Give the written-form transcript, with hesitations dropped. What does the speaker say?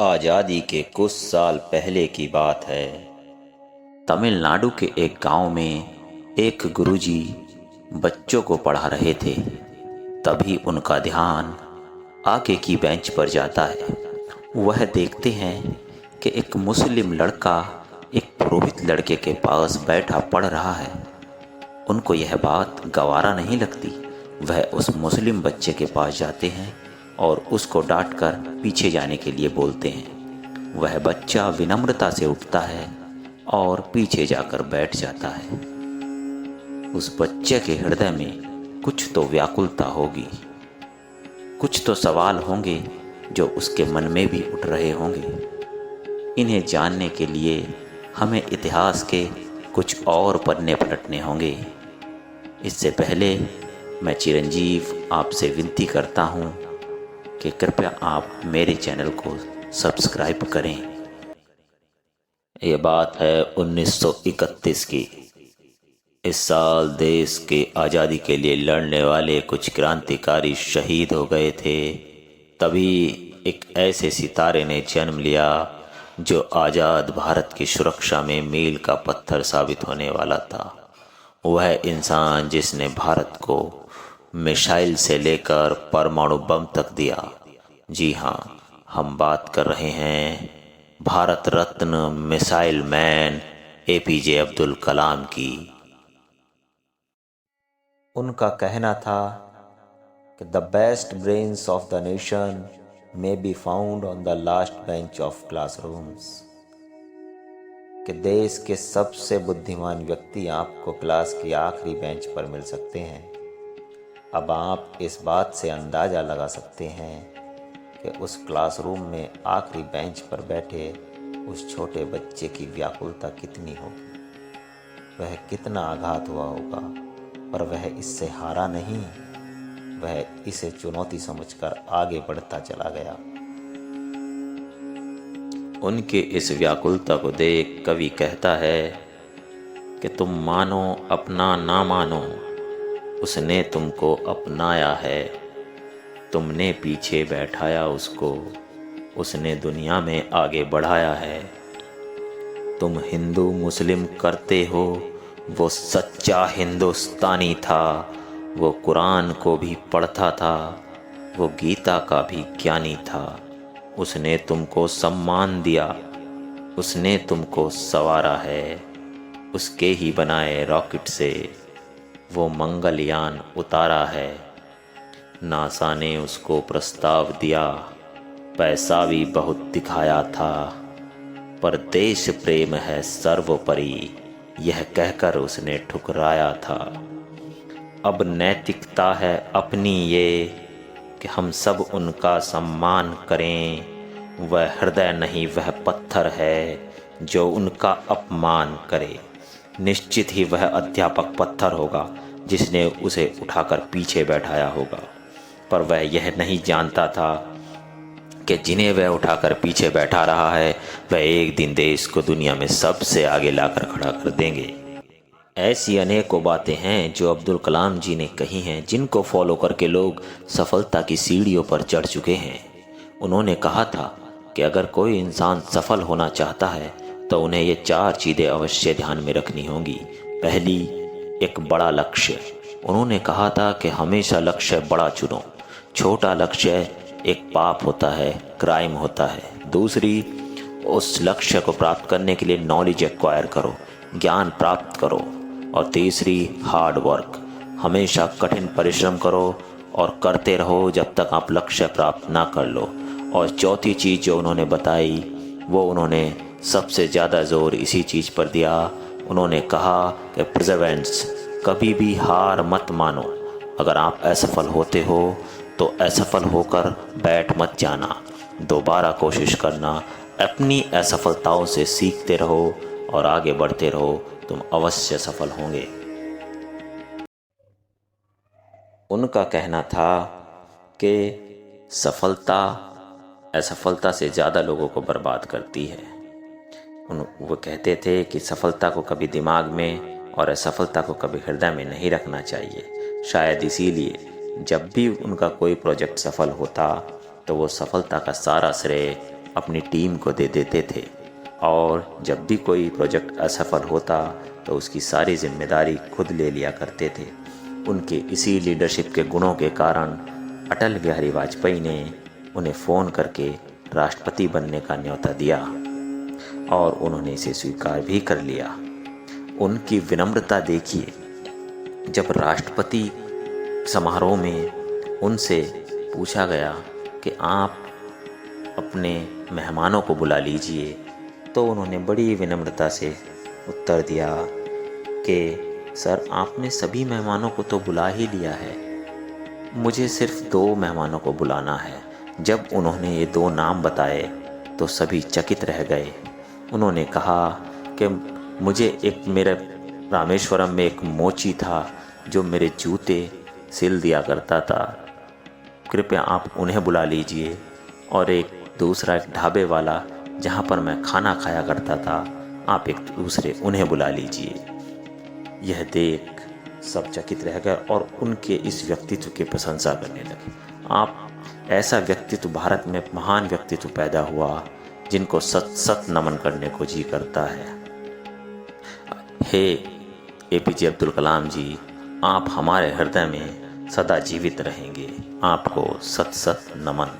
आज़ादी के कुछ साल पहले की बात है। तमिलनाडु के एक गांव में एक गुरुजी बच्चों को पढ़ा रहे थे। तभी उनका ध्यान आगे की बेंच पर जाता है। वह देखते हैं कि एक मुस्लिम लड़का एक पुरोहित लड़के के पास बैठा पढ़ रहा है। उनको यह बात गवारा नहीं लगती। वह उस मुस्लिम बच्चे के पास जाते हैं और उसको डांटकर पीछे जाने के लिए बोलते हैं। वह बच्चा विनम्रता से उठता है और पीछे जाकर बैठ जाता है। उस बच्चे के हृदय में कुछ तो व्याकुलता होगी, कुछ तो सवाल होंगे जो उसके मन में भी उठ रहे होंगे। इन्हें जानने के लिए हमें इतिहास के कुछ और पन्ने पलटने होंगे। इससे पहले मैं चिरंजीव आपसे विनती करता हूँ कि कृपया आप मेरे चैनल को सब्सक्राइब करें। ये बात है 1931 की। इस साल देश के आज़ादी के लिए लड़ने वाले कुछ क्रांतिकारी शहीद हो गए थे। तभी एक ऐसे सितारे ने जन्म लिया जो आज़ाद भारत की सुरक्षा में मील का पत्थर साबित होने वाला था। वह इंसान जिसने भारत को मिसाइल से लेकर परमाणु बम तक दिया। जी हाँ, हम बात कर रहे हैं Bharat Ratna missile man APJ Abdul Kalam की। उनका कहना था कि the best brains of the nation may be found on the last bench of classrooms. कि देश के सबसे बुद्धिमान व्यक्ति आपको क्लास की आखिरी बेंच पर मिल सकते हैं। अब आप इस बात से अंदाज़ा लगा सकते हैं कि उस क्लासरूम में आखिरी बेंच पर बैठे उस छोटे बच्चे की व्याकुलता कितनी होगी। वह कितना आघात हुआ होगा, पर वह इससे हारा नहीं। वह इसे चुनौती समझकर आगे बढ़ता चला गया। उनके इस व्याकुलता को देख कवि कहता है कि तुम मानो अपना ना मानो, उसने तुमको अपनाया है। तुमने पीछे बैठाया उसको, उसने दुनिया में आगे बढ़ाया है। तुम हिंदू मुस्लिम करते हो, वो सच्चा हिंदुस्तानी था। वो कुरान को भी पढ़ता था, वो गीता का भी ज्ञानी था। उसने तुमको सम्मान दिया, उसने तुमको संवारा है। उसके ही बनाए रॉकेट से वो मंगलयान उतारा है। नासा ने उसको प्रस्ताव दिया, पैसा भी बहुत दिखाया था, पर देश प्रेम है सर्वोपरि, यह कहकर उसने ठुकराया था। अब नैतिकता है अपनी ये कि हम सब उनका सम्मान करें। वह हृदय नहीं, वह पत्थर है जो उनका अपमान करे। निश्चित ही वह अध्यापक पत्थर होगा जिसने उसे उठाकर पीछे बैठाया होगा, पर वह यह नहीं जानता था कि जिन्हें वह उठाकर पीछे बैठा रहा है वह एक दिन देश को दुनिया में सबसे आगे लाकर खड़ा कर देंगे। ऐसी अनेकों बातें हैं जो अब्दुल कलाम जी ने कही हैं, जिनको फॉलो करके लोग सफलता की सीढ़ियों पर चढ़ चुके हैं। उन्होंने कहा था कि अगर कोई इंसान सफल होना चाहता है तो उन्हें ये 4 चीज़ें अवश्य ध्यान में रखनी होंगी। पहली, एक बड़ा लक्ष्य। उन्होंने कहा था कि हमेशा लक्ष्य बड़ा चुनो। छोटा लक्ष्य एक पाप होता है, क्राइम होता है। दूसरी, उस लक्ष्य को प्राप्त करने के लिए नॉलेज एक्वायर करो, ज्ञान प्राप्त करो। और तीसरी, हार्ड वर्क। हमेशा कठिन परिश्रम करो और करते रहो जब तक आप लक्ष्य प्राप्त ना कर लो। और चौथी चीज़ जो उन्होंने बताई वो उन्होंने सबसे ज़्यादा जोर इसी चीज़ पर दिया। उन्होंने कहा कि परसेवरेंस, कभी भी हार मत मानो। अगर आप असफल होते हो तो असफल होकर बैठ मत जाना, दोबारा कोशिश करना। अपनी असफलताओं से सीखते रहो और आगे बढ़ते रहो, तुम अवश्य सफल होंगे। उनका कहना था कि सफलता असफलता से ज़्यादा लोगों को बर्बाद करती है। वो कहते थे कि सफलता को कभी दिमाग में और असफलता को कभी हृदय में नहीं रखना चाहिए। शायद इसीलिए जब भी उनका कोई प्रोजेक्ट सफल होता तो वो सफलता का सारा श्रेय अपनी टीम को दे देते थे और जब भी कोई प्रोजेक्ट असफल होता तो उसकी सारी जिम्मेदारी खुद ले लिया करते थे। उनके इसी लीडरशिप के गुणों के कारण अटल बिहारी वाजपेयी ने उन्हें फ़ोन करके राष्ट्रपति बनने का न्योता दिया और उन्होंने इसे स्वीकार भी कर लिया। उनकी विनम्रता देखिए, जब राष्ट्रपति समारोह में उनसे पूछा गया कि आप अपने मेहमानों को बुला लीजिए, तो उन्होंने बड़ी विनम्रता से उत्तर दिया कि सर, आपने सभी मेहमानों को तो बुला ही लिया है, मुझे सिर्फ 2 मेहमानों को बुलाना है। जब उन्होंने ये 2 नाम बताए तो सभी चकित रह गए। उन्होंने कहा कि मेरे रामेश्वरम में एक मोची था जो मेरे जूते सिल दिया करता था, कृपया आप उन्हें बुला लीजिए। और एक ढाबे वाला जहाँ पर मैं खाना खाया करता था, आप एक दूसरे उन्हें बुला लीजिए। यह देख सब चकित रह गए और उनके इस व्यक्तित्व की प्रशंसा करने लगे। ऐसा व्यक्तित्व भारत में महान व्यक्तित्व पैदा हुआ जिनको सत सत नमन करने को जी करता है। हे APJ अब्दुल कलाम जी, आप हमारे हृदय में सदा जीवित रहेंगे। आपको सत सत नमन।